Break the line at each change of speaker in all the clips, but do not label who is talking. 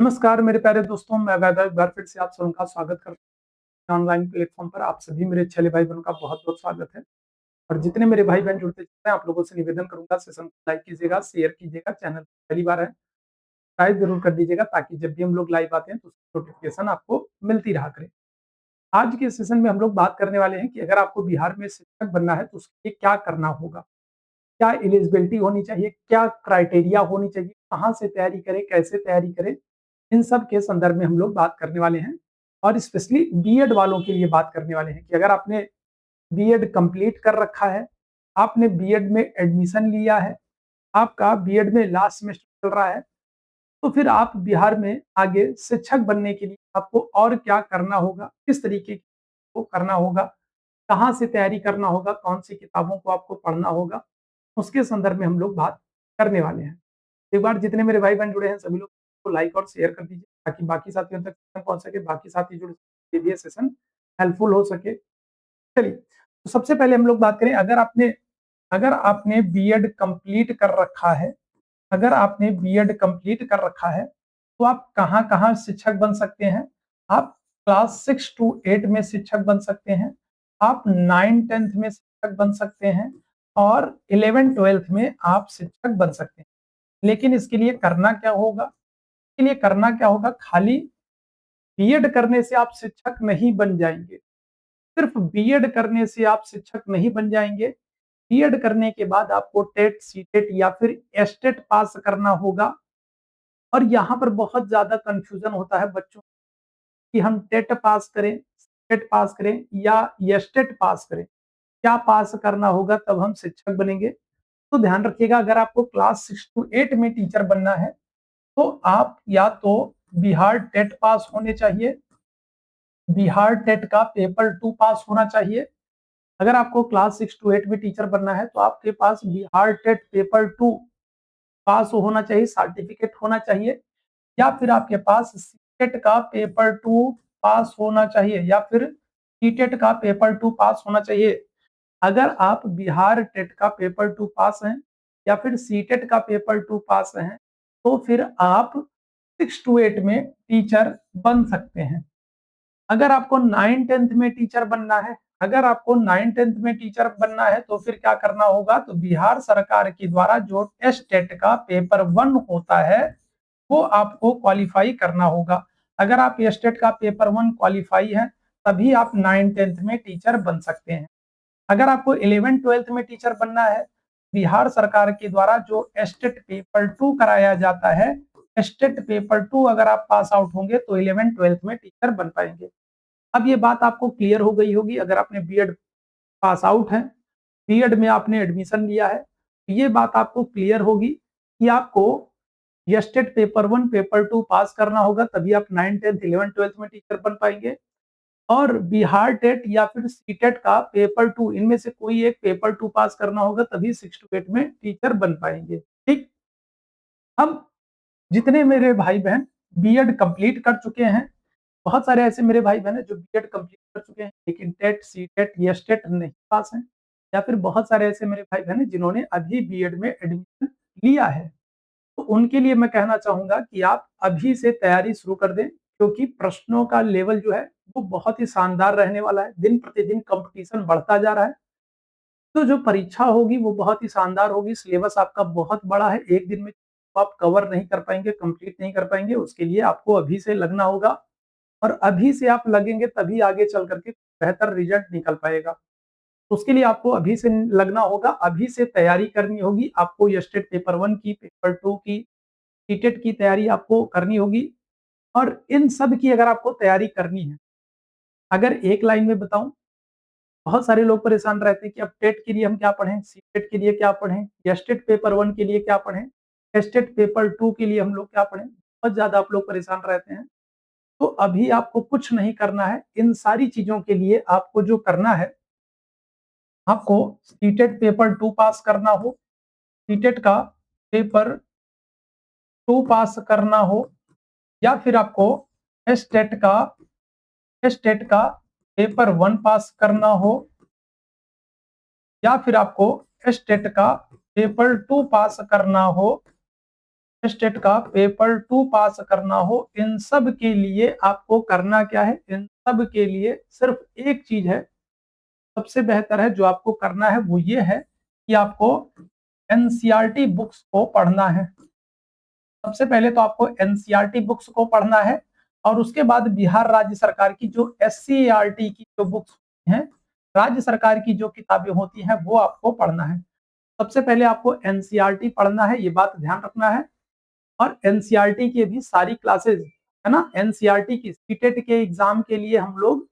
नमस्कार मेरे प्यारे दोस्तों, मैं वैभव एक बार फिर से आप सबका स्वागत करता हूँ ऑनलाइन प्लेटफॉर्म पर। आप सभी मेरे छले भाई बहनों का बहुत-बहुत स्वागत है। और जितने मेरे भाई बहन जुड़ते हैं, आप लोगों से निवेदन करूंगा, सेशन को लाइक कीजिएगा, शेयर कीजिएगा। चैनल पहली बार है, सब्सक्राइब जरूर कर दीजिएगा ताकि जब भी हम लोग लाइव आते हैं तो उसकी नोटिफिकेशन आपको मिलती रहा करे। आज के सेशन में हम लोग बात करने वाले हैं कि अगर आपको बिहार में शिक्षक बनना है तो उसके लिए क्या करना होगा, क्या एलिजिबिलिटी होनी चाहिए, क्या क्राइटेरिया होनी चाहिए, कहाँ से तैयारी करें, कैसे तैयारी करें। इन सब के संदर्भ में हम लोग बात करने वाले हैं। और स्पेशली बीएड वालों के लिए बात करने वाले हैं कि अगर आपने बीएड कंप्लीट कर रखा है, आपने बीएड में एडमिशन लिया है, आपका बीएड में लास्ट सेमेस्टर चल रहा है, तो फिर आप बिहार में आगे शिक्षक बनने के लिए आपको और क्या करना होगा, किस तरीके को करना होगा, कहाँ से तैयारी करना होगा, कौन सी किताबों को आपको पढ़ना होगा, उसके संदर्भ में हम लोग बात करने वाले हैं। एक बार जितने मेरे भाई-बहन जुड़े हैं सभी लोग को लाइक और शेयर कर दीजिए ताकि बाकी साथियों तक पहुँच सके, बाकी साथी जुड़ सके, ये सेशन हेल्पफुल हो सके। चलिए, तो सबसे पहले हम लोग बात करें, अगर आपने बीएड कंप्लीट कर रखा है, अगर आपने बीएड कंप्लीट कर रखा है, तो आप कहाँ-कहाँ शिक्षक बन सकते हैं? आप क्लास 6 टू 8 में शिक्षक बन सकते हैं, आप 9-10th में शिक्षक बन सकते हैं और 11-12th में आप शिक्षक बन सकते हैं। लेकिन इसके लिए करना क्या होगा? इसके लिए करना क्या होगा? खाली बीएड करने से आप शिक्षक नहीं बन जाएँगे। सिर्फ बीएड करने से आप शिक्षक नहीं बन जाएँगे। बीएड करने के बाद आपको टेट, सीटेट या फिर एसटेट पास करना होगा। और यहाँ पर बहुत ज़्यादा कन्फ्यूज़न होता है बच्चों कि हम टेट पास करें, सीटेट पास करें या एसटेट पास करें। क्या पास करना होगा तब हम शिक्षक बनेंगे? तो ध्यान रखिएगा, अगर आपको क्लास 6 टू 8 में टीचर बनना है तो आप या तो बिहार टेट पास होने चाहिए, बिहार टेट का पेपर 2 पास होना चाहिए। अगर आपको क्लास 6 टू 8 में टीचर बनना है तो आपके पास बिहार टेट पेपर 2 पास होना चाहिए, सर्टिफिकेट होना चाहिए, या फिर आपके पास सीटेट का पेपर 2 पास होना चाहिए या फिर सीटेट का पेपर 2 पास होना चाहिए। अगर आप बिहार टेट का पेपर 2 पास हैं या फिर सीटेट का पेपर 2 पास हैं, तो फिर आप 6 टू 8 में टीचर बन सकते हैं। अगर आपको 9-10th में टीचर बनना है, अगर आपको 9-10th में टीचर बनना है तो फिर क्या करना होगा? तो बिहार सरकार के द्वारा जो टेट का पेपर 1 होता है, वो आपको क्वालीफाई करना होगा। अगर आप टेट का पेपर 1 क्वालीफाई हैं, तभी आप 9-10th में टीचर बन सकते हैं। अगर आपको 11-12th में टीचर बनना है, बिहार सरकार के द्वारा जो एसटेट पेपर 2 कराया जाता है, एसटेट पेपर 2 अगर आप पास आउट होंगे तो 11-12th में टीचर बन पाएँगे। अब ये बात आपको क्लियर हो गई होगी, अगर आपने बीएड पास आउट हैं, बीएड में आपने एडमिशन लिया है, तो ये बात आपको क्लियर होगी कि आपको एसटेट पेपर 1, पेपर 2 पास करना होगा, तभी आप 9-10th, 11-12th में टीचर बन पाएँगे। और बिहार टेट या फिर सीटेट का पेपर 2, इनमें से कोई एक पेपर 2 पास करना होगा, तभी 6 टू 8 में टीचर बन पाएँगे। ठीक? अब जितने मेरे भाई-बहन बीएड कंप्लीट कर चुके हैं, बहुत सारे ऐसे मेरे भाई-बहन हैं जो बीएड कंप्लीट कर चुके हैं, लेकिन टेट, सीटेट, एसटेट नहीं पास हैं, या फिर बहुत सारे ऐसे मेरे भाई-बहन हैं जिन्होंने अभी बीएड में एडमिशन लिया है। तो उनके लिए मैं कहना चाहूँगा कि आप अभी से तैयारी शुरू कर दें, क्योंकि प्रश्नों का लेवल जो है वो बहुत ही शानदार रहने वाला है। दिन-प्रतिदिन कॉम्पिटिशन बढ़ता जा रहा है, तो जो परीक्षा होगी वो बहुत ही शानदार होगी। सिलेबस आपका बहुत बड़ा है, एक दिन में आप कवर नहीं कर पाएँगे, कंप्लीट नहीं कर पाएँगे, उसके लिए आपको अभी से लगना होगा। और अभी से आप लगेंगे तभी आगे चल करके बेहतर रिजल्ट निकल पाएगा। उसके लिए आपको अभी से लगना होगा, अभी से तैयारी करनी होगी। आपको एसटेट पेपर 1 की, पेपर 2 की, सीटेट की तैयारी आपको करनी होगी। और इन सब की अगर आपको तैयारी करनी है, अगर एक लाइन में बताऊँ, बहुत सारे लोग परेशान रहते हैं कि अब टेट के लिए हम क्या पढ़ें, सीटेट के लिए क्या पढ़ें, एसटेट पेपर 1 के लिए क्या पढ़ें, एसटेट पेपर 2 के लिए हम लोग क्या पढ़ें? बहुत ज़्यादा आप लोग परेशान रहते हैं। तो अभी आपको कुछ नहीं करना है, इन सारी चीज़ों के लिए आपको जो करना है, आपको सीटेट पेपर 2 पास करना हो, सीटेट का पेपर 2 पास करना हो, या फिर आपको एसटेट का एसटेट का पेपर 1 पास करना हो, या फिर आपको एसटेट का पेपर 2 पास करना हो, स्टेट का पेपर 2 पास करना हो, इन सब के लिए आपको करना क्या है? इन सब के लिए सिर्फ एक चीज है, सबसे बेहतर है जो आपको करना है वो ये है कि आपको एनसीईआरटी बुक्स को पढ़ना है। सबसे पहले तो आपको एनसीईआरटी बुक्स को पढ़ना है और उसके बाद बिहार राज्य सरकार की जो एससीईआरटी की जो बुक्स हैं, राज्य सरकार की जो किताबें होती हैं वो आपको पढ़ना है। सबसे पहले आपको एनसीईआरटी पढ़ना है, ये बात ध्यान रखना है। और एनसीईआरटी की भी सारी क्लासेस है ना, एनसीईआरटी की सीटेट के एग्जाम के लिए हम लोग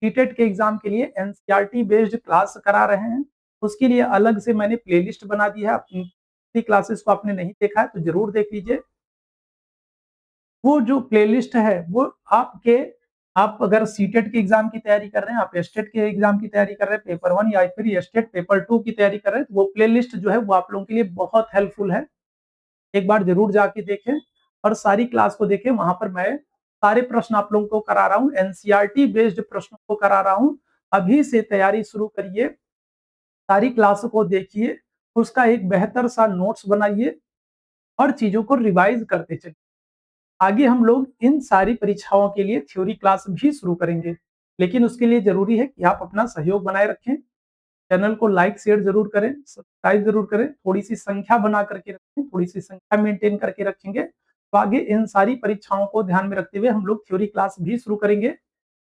सीटेट के एग्जाम के लिए एनसीईआरटी बेस्ड क्लास करा रहे हैं। उसके लिए अलग से मैंने प्लेलिस्ट बना दी है, अपनी क्लासेस को आपने नहीं देखा है तो जरूर देख लीजिए। वो जो प्लेलिस्ट है वो आपके, आप अगर सीटेट के एग्जाम की तैयारी कर रहे हैं, आप एस्टेट के एग्जाम की तैयारी कर रहे हैं पेपर 1 या फिर एस्टेट पेपर 2 की तैयारी कर रहे हैं, तो वो प्लेलिस्ट जो है वो आप लोगों के लिए बहुत हेल्पफुल है। एक बार जरूर जाके देखें और सारी क्लास को देखें, वहां पर मैं सारे प्रश्न आप लोगों को करा रहा हूँ, एनसीईआरटी बेस्ड प्रश्नों को करा रहा हूँ। अभी से तैयारी शुरू करिए, सारी क्लास को देखिए, उसका एक बेहतर सा नोट्स बनाइए और चीजों को रिवाइज करते चलिए। आगे हम लोग इन सारी परीक्षाओं के लिए थ्योरी क्लास भी शुरू करेंगे, लेकिन उसके लिए जरूरी है कि आप अपना सहयोग बनाए रखें। चैनल को लाइक शेयर जरूर करें, सब्सक्राइब जरूर करें, थोड़ी सी संख्या बना करके रखें, थोड़ी सी संख्या मेंटेन करके रखेंगे तो आगे इन सारी परीक्षाओं को ध्यान में रखते हुए हम लोग थ्योरी क्लास भी शुरू करेंगे।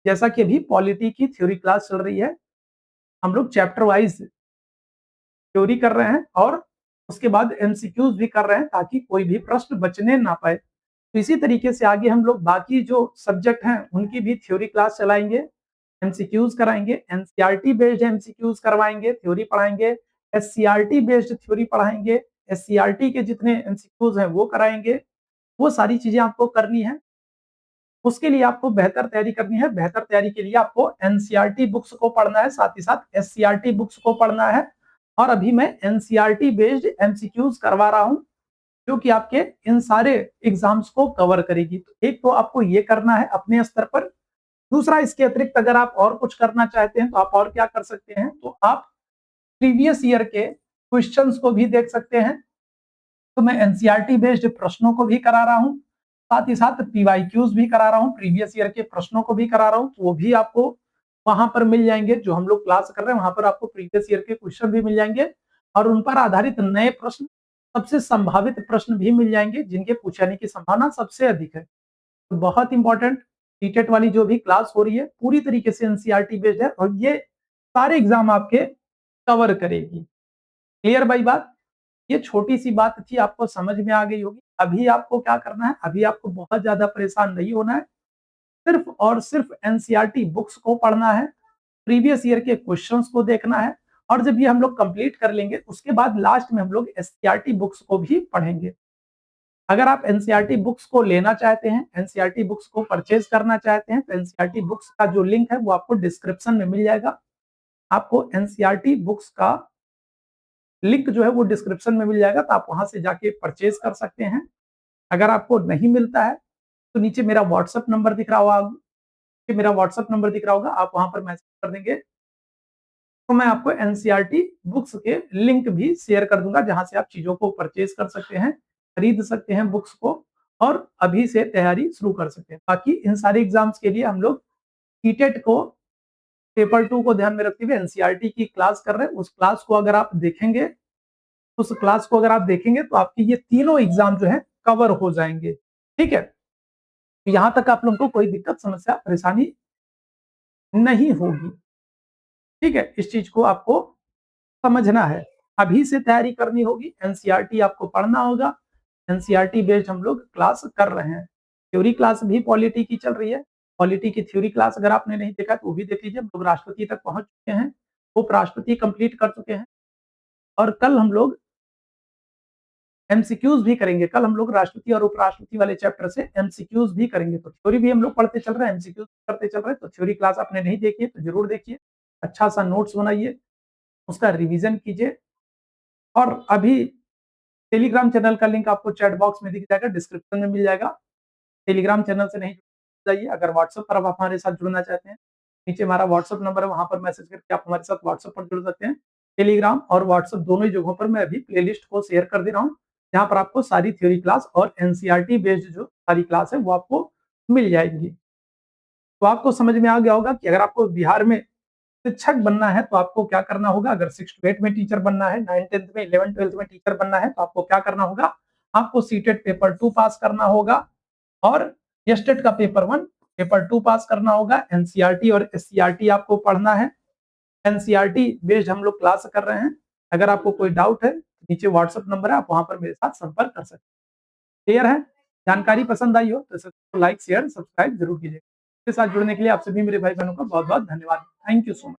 जैसा कि अभी पॉलिटी की थ्योरी क्लास चल रही है, हम लोग चैप्टर वाइज थ्योरी कर रहे हैं और उसके बाद एमसीक्यूज भी कर रहे हैं ताकि कोई भी प्रश्न बचने ना पाए। तो इसी तरीके से आगे हम लोग बाकी जो सब्जेक्ट हैं उनकी भी थ्योरी क्लास चलाएंगे, एमसीक्यूज कराएंगे, एनसीईआरटी बेस्ड एमसीक्यूज करवाएंगे, थ्योरी पढ़ाएंगे, एससीईआरटी बेस्ड थ्योरी पढ़ाएंगे, एससीईआरटी के जितने एमसीक्यूज हैं वो कराएंगे। वो सारी चीजें आपको करनी है। उसके लिए आपको बेहतर तैयारी करनी है, बेहतर तैयारी के लिए आपको एनसीईआरटी बुक्स को पढ़ना है, साथ ही साथ एससीईआरटी बुक्स को पढ़ना है। और अभी मैं एनसीईआरटी बेस्ड एमसीक्यूज करवा रहा हूँ जो कि आपके इन सारे एग्जाम्स को कवर करेगी। तो एक तो आपको ये करना है अपने स्तर पर, दूसरा इसके अतिरिक्त अगर आप और कुछ करना चाहते हैं तो आप और क्या कर सकते हैं, तो आप प्रीवियस ईयर के क्वेश्चंस को भी देख सकते हैं। तो मैं एनसीईआरटी बेस्ड प्रश्नों को भी करा रहा हूँ, साथ ही साथ पीवाईक्यूज भी करा रहा हूँ, प्रीवियस ईयर के प्रश्नों को भी करा रहा हूँ, तो वो भी आपको वहां पर मिल जाएंगे। जो हम लोग क्लास कर रहे हैं वहां पर आपको प्रीवियस ईयर के क्वेश्चन भी मिल जाएंगे और उन पर आधारित नए प्रश्न, सबसे संभावित प्रश्न भी मिल जाएंगे जिनके पूछे जाने की संभावना सबसे अधिक है। तो बहुत इंपॉर्टेंट, सीटेट वाली जो भी क्लास हो रही है पूरी तरीके से एनसीईआरटी बेस्ड है और ये सारे एग्जाम आपके कवर करेगी। क्लियर भाई बात? ये छोटी सी बात थी, आपको समझ में आ गई होगी। अभी आपको क्या करना है, अभी आपको बहुत ज्यादा परेशान नहीं होना है, सिर्फ और सिर्फ एनसीईआरटी बुक्स को पढ़ना है, प्रीवियस ईयर के क्वेश्चंस को देखना है और जब ये हम लोग कंप्लीट कर लेंगे उसके बाद लास्ट में हम लोग एससीईआरटी बुक्स को भी पढ़ेंगे। अगर आप एनसीईआरटी बुक्स को लेना चाहते हैं, एनसीईआरटी बुक्स को परचेज करना चाहते हैं, तो एनसीईआरटी बुक्स का जो लिंक है वो आपको डिस्क्रिप्शन में मिल जाएगा। आपको एनसीईआरटी बुक्स का लिंक जो है वो डिस्क्रिप्शन में मिल जाएगा, तो आप वहां से जाके परचेज कर सकते हैं। अगर आपको नहीं मिलता है तो नीचे मेरा व्हाट्सएप नंबर दिख रहा होगा, मेरा व्हाट्सएप नंबर दिख रहा होगा, आप वहां पर मैसेज कर देंगे तो मैं आपको एनसीईआरटी बुक्स के लिंक भी शेयर कर दूंगा जहां से आप चीजों को परचेज कर सकते हैं, खरीद सकते हैं बुक्स को और अभी से तैयारी शुरू कर सकते हैं। बाकी इन सारे एग्जाम्स के लिए हम लोग सीटेट को पेपर 2 को ध्यान में रखते हुए एनसीईआरटी की क्लास कर रहे हैं। उस क्लास को अगर आप देखेंगे, उस क्लास को अगर आप देखेंगे तो आपके ये तीनों एग्जाम जो है कवर हो जाएंगे। ठीक है, यहाँ तक आप लोगों को कोई दिक्कत समस्या परेशानी नहीं होगी। ठीक है, इस चीज को आपको समझना है, अभी से तैयारी करनी होगी, एनसीईआरटी आपको पढ़ना होगा। एनसीईआरटी बेस्ड हम लोग क्लास कर रहे हैं, थ्योरी क्लास भी पॉलिटी की चल रही है। पॉलिटी की थ्योरी क्लास अगर आपने नहीं देखा तो वो भी देख लीजिए, हम लोग राष्ट्रपति तक पहुंच चुके हैं, उपराष्ट्रपति कंप्लीट कर चुके हैं और कल हम लोग एमसीक्यूज भी करेंगे। कल हम लोग राष्ट्रपति और उपराष्ट्रपति वाले चैप्टर से एमसीक्यूज भी करेंगे। तो थ्योरी भी हम लोग पढ़ते चल रहे हैं, एमसीक्यूज करते चल रहे हैं। तो थ्योरी क्लास आपने नहीं देखी है तो जरूर देखिए, अच्छा सा नोट्स बनाइए, उसका रिवीजन कीजिए और अभी टेलीग्राम चैनल का लिंक आपको चैट बॉक्स में दिख जाएगा, डिस्क्रिप्शन में मिल जाएगा। टेलीग्राम चैनल से नहीं जाइए, अगर व्हाट्सएप पर आप हमारे साथ जुड़ना चाहते हैं, नीचे हमारा व्हाट्सएप नंबर है, वहां पर मैसेज करके आप हमारे साथ व्हाट्सएप पर जुड़ सकते हैं। टेलीग्राम और व्हाट्सएप दोनों ही जगहों पर मैं अभी प्लेलिस्ट को शेयर कर दे रहा हूँ, जहाँ पर आपको सारी थ्योरी क्लास और एनसीईआरटी बेस्ड जो सारी क्लास है वो आपको मिल जाएगी। तो आपको समझ में आ गया होगा कि अगर आपको बिहार में शिक्षक बनना है तो आपको क्या करना होगा। अगर 6 टू 8 में टीचर बनना है, 9th-10th में, 11th-12th में टीचर बनना है तो आपको क्या करना होगा, आपको सीटेट पेपर 2 पास करना होगा और एस्टेट का पेपर 1, पेपर 2 पास करना होगा। एनसीईआरटी और एससीईआरटी आपको पढ़ना है। एनसीईआरटी बेस्ड हम लोग क्लास कर रहे हैं। अगर आपको कोई डाउट है, नीचे व्हाट्सएप नंबर है, आप वहाँ पर मेरे साथ संपर्क कर सकते हैं। क्लियर है? जानकारी पसंद आई हो तो इसे लाइक, शेयर, सब्सक्राइब ज़रूर कीजिएगा। इसके साथ जुड़ने के लिए आप सभी मेरे भाई-बहनों का बहुत-बहुत धन्यवाद। Thank you so much.